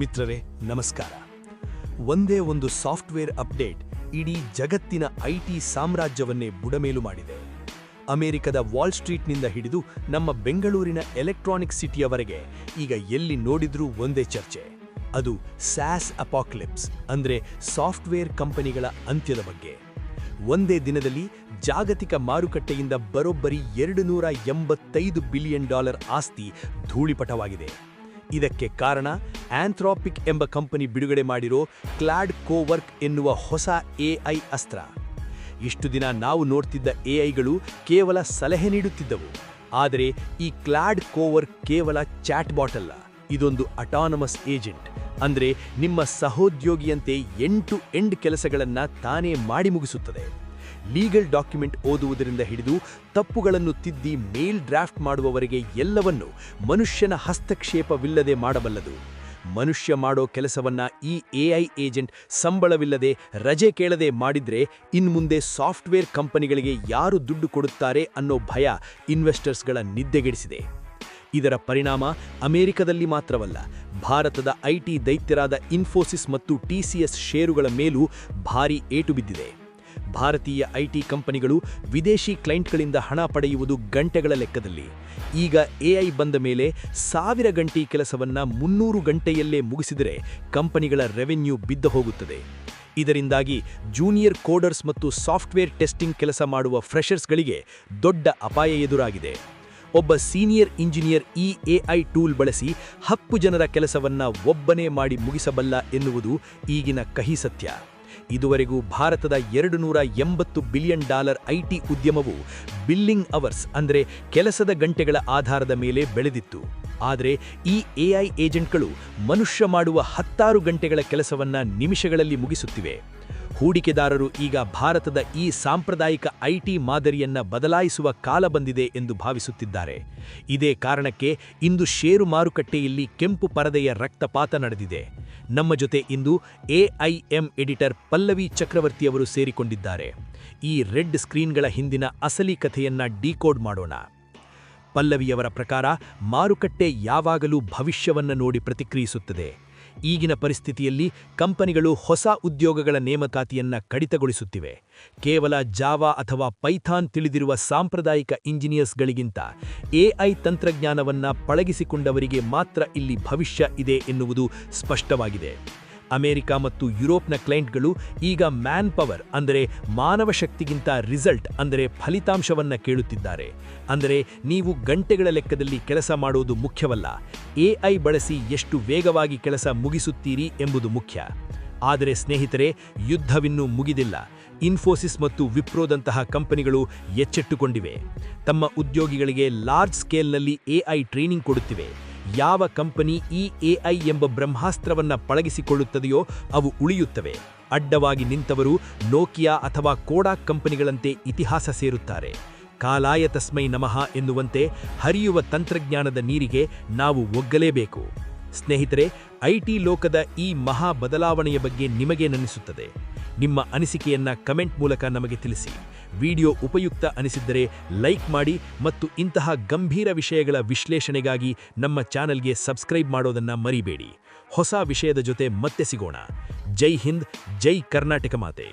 ಮಿತ್ರರೇ ನಮಸ್ಕಾರ. ಒಂದೇ ಒಂದು ಸಾಫ್ಟ್ವೇರ್ ಅಪ್ಡೇಟ್ ಇಡೀ ಜಗತ್ತಿನ ಐಟಿ ಸಾಮ್ರಾಜ್ಯವನ್ನೇ ಬುಡಮೇಲು ಮಾಡಿದೆ. ಅಮೆರಿಕದ ವಾಲ್ ಸ್ಟ್ರೀಟ್ನಿಂದ ಹಿಡಿದು ನಮ್ಮ ಬೆಂಗಳೂರಿನ ಎಲೆಕ್ಟ್ರಾನಿಕ್ ಸಿಟಿಯವರೆಗೆ ಈಗ ಎಲ್ಲಿ ನೋಡಿದ್ರೂ ಒಂದೇ ಚರ್ಚೆ. ಅದು ಸ್ಯಾಸ್ ಅಪಾಕ್ಲಿಪ್ಸ್ ಅಂದ್ರೆ ಸಾಫ್ಟ್ವೇರ್ ಕಂಪನಿಗಳ ಅಂತ್ಯದ ಬಗ್ಗೆ. ಒಂದೇ ದಿನದಲ್ಲಿ ಜಾಗತಿಕ ಮಾರುಕಟ್ಟೆಯಿಂದ ಬರೋಬ್ಬರಿ $285 ಬಿಲಿಯನ್ ಆಸ್ತಿ ಧೂಳಿಪಟವಾಗಿದೆ. ಇದಕ್ಕೆ ಕಾರಣ ಆಂಥ್ರೋಪಿಕ್ ಎಂಬ ಕಂಪನಿ ಬಿಡುಗಡೆ ಮಾಡಿರೋ ಕ್ಲಾಡ್ ಕೋವರ್ಕ್ ಎನ್ನುವ ಹೊಸ ಎಐ ಅಸ್ತ್ರ. ಇಷ್ಟು ದಿನ ನಾವು ನೋಡ್ತಿದ್ದ ಎಐಗಳು ಕೇವಲ ಸಲಹೆ ನೀಡುತ್ತಿದ್ದವು. ಆದರೆ ಈ ಕ್ಲಾಡ್ ಕೋವರ್ಕ್ ಕೇವಲ ಚಾಟ್ಬಾಟ್ ಅಲ್ಲ, ಇದೊಂದು ಅಟಾನಮಸ್ ಏಜೆಂಟ್. ಅಂದ್ರೆ ನಿಮ್ಮ ಸಹೋದ್ಯೋಗಿಯಂತೆ ಎಂಡ್ ಕೆಲಸಗಳನ್ನು ತಾನೇ ಮಾಡಿ ಮುಗಿಸುತ್ತದೆ. ಲೀಗಲ್ ಡಾಕ್ಯುಮೆಂಟ್ ಓದುವುದರಿಂದ ಹಿಡಿದು ತಪ್ಪುಗಳನ್ನು ತಿದ್ದಿ ಮೇಲ್ ಡ್ರಾಫ್ಟ್ ಮಾಡುವವರೆಗೆ ಎಲ್ಲವನ್ನೂ ಮನುಷ್ಯನ ಹಸ್ತಕ್ಷೇಪವಿಲ್ಲದೆ ಮಾಡಬಲ್ಲದು. ಮನುಷ್ಯ ಮಾಡೋ ಕೆಲಸವನ್ನ ಈ ಎಐ ಏಜೆಂಟ್ ಸಂಬಳವಿಲ್ಲದೆ ರಜೆ ಕೇಳದೆ ಮಾಡಿದ್ರೆ ಇನ್ಮುಂದೆ ಸಾಫ್ಟ್ವೇರ್ ಕಂಪನಿಗಳಿಗೆ ಯಾರು ದುಡ್ಡು ಕೊಡುತ್ತಾರೆ ಅನ್ನೋ ಭಯ ಇನ್ವೆಸ್ಟರ್ಸ್ಗಳ ನಿದ್ದೆಗೆಡಿಸಿದೆ. ಇದರ ಪರಿಣಾಮ ಅಮೆರಿಕದಲ್ಲಿ ಮಾತ್ರವಲ್ಲ, ಭಾರತದ ಐಟಿ ದೈತ್ಯರಾದ ಇನ್ಫೋಸಿಸ್ ಮತ್ತು ಟಿಸಿಎಸ್ ಷೇರುಗಳ ಮೇಲೂ ಭಾರೀ ಏಟು ಬಿದ್ದಿದೆ. ಭಾರತೀಯ ಐಟಿ ಕಂಪನಿಗಳು ವಿದೇಶಿ ಕ್ಲೈಂಟ್ಗಳಿಂದ ಹಣ ಪಡೆಯುವುದು ಗಂಟೆಗಳ ಲೆಕ್ಕದಲ್ಲಿ. ಈಗ ಎಐ ಬಂದ ಮೇಲೆ 1000 ಗಂಟೆ ಕೆಲಸವನ್ನ 300 ಗಂಟೆಯಲ್ಲೇ ಮುಗಿಸಿದರೆ ಕಂಪನಿಗಳ ರೆವೆನ್ಯೂ ಬಿದ್ದು ಹೋಗುತ್ತದೆ. ಇದರಿಂದಾಗಿ ಜೂನಿಯರ್ ಕೋಡರ್ಸ್ ಮತ್ತು ಸಾಫ್ಟ್ವೇರ್ ಟೆಸ್ಟಿಂಗ್ ಕೆಲಸ ಮಾಡುವ ಫ್ರೆಷರ್ಸ್ಗಳಿಗೆ ದೊಡ್ಡ ಅಪಾಯ ಎದುರಾಗಿದೆ. ಒಬ್ಬ ಸೀನಿಯರ್ ಇಂಜಿನಿಯರ್ ಈ ಎಐ ಟೂಲ್ ಬಳಸಿ 10 ಜನರ ಕೆಲಸವನ್ನ ಒಬ್ಬನೇ ಮಾಡಿ ಮುಗಿಸಬಲ್ಲ ಎನ್ನುವುದು ಈಗಿನ ಕಹಿ ಸತ್ಯ. ಇದುವರೆಗೂ ಭಾರತದ $280 ಬಿಲಿಯನ್ ಐಟಿ ಉದ್ಯಮವು ಬಿಲ್ಲಿಂಗ್ ಅವರ್ಸ್ ಅಂದರೆ ಕೆಲಸದ ಗಂಟೆಗಳ ಆಧಾರದ ಮೇಲೆ ಬೆಳೆದಿತ್ತು. ಆದರೆ ಈ ಎಐ ಏಜೆಂಟ್ಗಳು ಮನುಷ್ಯ ಮಾಡುವ 16 ಗಂಟೆಗಳ ಕೆಲಸವನ್ನ ನಿಮಿಷಗಳಲ್ಲಿ ಮುಗಿಸುತ್ತಿವೆ. ಹೂಡಿಕೆದಾರರು ಈಗ ಭಾರತದ ಈ ಸಾಂಪ್ರದಾಯಿಕ ಐಟಿ ಮಾದರಿಯನ್ನ ಬದಲಾಯಿಸುವ ಕಾಲ ಬಂದಿದೆ ಎಂದು ಭಾವಿಸುತ್ತಿದ್ದಾರೆ. ಇದೇ ಕಾರಣಕ್ಕೆ ಇಂದು ಷೇರು ಮಾರುಕಟ್ಟೆಯಲ್ಲಿ ಕೆಂಪು ಪರದೆಯ ರಕ್ತಪಾತ ನಡೆದಿದೆ. ನಮ್ಮ ಜೊತೆ ಇಂದು ಎಐಎಂ ಎಡಿಟರ್ ಪಲ್ಲವಿ ಚಕ್ರವರ್ತಿಯವರು ಸೇರಿಕೊಂಡಿದ್ದಾರೆ. ಈ ರೆಡ್ ಸ್ಕ್ರೀನ್ಗಳ ಹಿಂದಿನ ಅಸಲಿ ಕಥೆಯನ್ನ ಡಿಕೋಡ್ ಮಾಡೋಣ. ಪಲ್ಲವಿಯವರ ಪ್ರಕಾರ ಮಾರುಕಟ್ಟೆ ಯಾವಾಗಲೂ ಭವಿಷ್ಯವನ್ನ ನೋಡಿ ಪ್ರತಿಕ್ರಿಯಿಸುತ್ತದೆ. ಈಗಿನ ಪರಿಸ್ಥಿತಿಯಲ್ಲಿ ಕಂಪನಿಗಳು ಹೊಸ ಉದ್ಯೋಗಗಳ ನೇಮಕಾತಿಯನ್ನ ಕಡಿತಗೊಳಿಸುತ್ತಿವೆ. ಕೇವಲ ಜಾವಾ ಅಥವಾ ಪೈಥಾನ್ ತಿಳಿದಿರುವ ಸಾಂಪ್ರದಾಯಿಕ ಇಂಜಿನಿಯರ್ಸ್ಗಳಿಗಿಂತ ಎಐ ತಂತ್ರಜ್ಞಾನವನ್ನ ಪಳಗಿಸಿಕೊಂಡವರಿಗೆ ಮಾತ್ರ ಇಲ್ಲಿ ಭವಿಷ್ಯ ಇದೆ ಎನ್ನುವುದು ಸ್ಪಷ್ಟವಾಗಿದೆ. ಅಮೆರಿಕ ಮತ್ತು ಯುರೋಪ್ನ ಕ್ಲೈಂಟ್ಗಳು ಈಗ ಮ್ಯಾನ್ ಪವರ್ ಅಂದರೆ ಮಾನವ ಶಕ್ತಿಗಿಂತ ರಿಸಲ್ಟ್ ಅಂದರೆ ಫಲಿತಾಂಶವನ್ನ ಕೇಳುತ್ತಿದ್ದಾರೆ. ಅಂದರೆ ನೀವು ಗಂಟೆಗಳ ಲೆಕ್ಕದಲ್ಲಿ ಕೆಲಸ ಮಾಡೋದು ಮುಖ್ಯವಲ್ಲ, ಎಐ ಬಳಸಿ ಎಷ್ಟು ವೇಗವಾಗಿ ಕೆಲಸ ಮುಗಿಸುತ್ತೀರಿ ಎಂಬುದು ಮುಖ್ಯ. ಆದರೆ ಸ್ನೇಹಿತರೆ, ಯುದ್ಧವಿನ್ನೂ ಮುಗಿದಿಲ್ಲ. ಇನ್ಫೋಸಿಸ್ ಮತ್ತು ವಿಪ್ರೋದಂತಹ ಕಂಪನಿಗಳು ಎಚ್ಚೆತ್ತುಕೊಂಡಿವೆ. ತಮ್ಮ ಉದ್ಯೋಗಿಗಳಿಗೆ ಲಾರ್ಜ್ ಸ್ಕೇಲ್ನಲ್ಲಿ ಎಐ ಟ್ರೈನಿಂಗ್ ಕೊಡುತ್ತಿವೆ. ಯಾವ ಕಂಪನಿ ಈ ಎಐ ಎಂಬ ಬ್ರಹ್ಮಾಸ್ತ್ರವನ್ನ ಪಳಗಿಸಿಕೊಳ್ಳುತ್ತದೆಯೋ ಅವು ಉಳಿಯುತ್ತವೆ. ಅಡ್ಡವಾಗಿ ನಿಂತವರು ನೋಕಿಯಾ ಅಥವಾ ಕೋಡಾಕ್ ಕಂಪನಿಗಳಂತೆ ಇತಿಹಾಸ ಸೇರುತ್ತಾರೆ. ಕಾಲಾಯ ತಸ್ಮೈ ನಮಃ ಎನ್ನುವಂತೆ ಹರಿಯುವ ತಂತ್ರಜ್ಞಾನದ ನೀರಿಗೆ ನಾವು ಒಗ್ಗಲೇಬೇಕು. ಸ್ನೇಹಿತರೆ, ಐಟಿ ಲೋಕದ ಈ ಮಹಾ ಬದಲಾವಣೆಯ ಬಗ್ಗೆ ನಿಮಗೇನನಿಸುತ್ತದೆ? ನಿಮ್ಮ ಅನಿಸಿಕೆಯನ್ನ ಕಮೆಂಟ್ ಮೂಲಕ ನಮಗೆ ತಿಳಿಸಿ. ವಿಡಿಯೋ ಉಪಯುಕ್ತ ಅನಿಸಿದ್ದರೆ ಲೈಕ್ ಮಾಡಿ ಮತ್ತು ಇಂತಹ ಗಂಭೀರ ವಿಷಯಗಳ ವಿಶ್ಲೇಷಣೆಗಾಗಿ ನಮ್ಮ ಚಾನೆಲ್ಗೆ ಸಬ್ಸ್ಕ್ರೈಬ್ ಮಾಡೋದನ್ನ ಮರಿಬೇಡಿ. ಹೊಸ ವಿಷಯದ ಜೊತೆ ಮತ್ತೆ ಸಿಗೋಣ. ಜೈ ಹಿಂದ್, ಜೈ ಕರ್ನಾಟಕ ಮಾತೆ.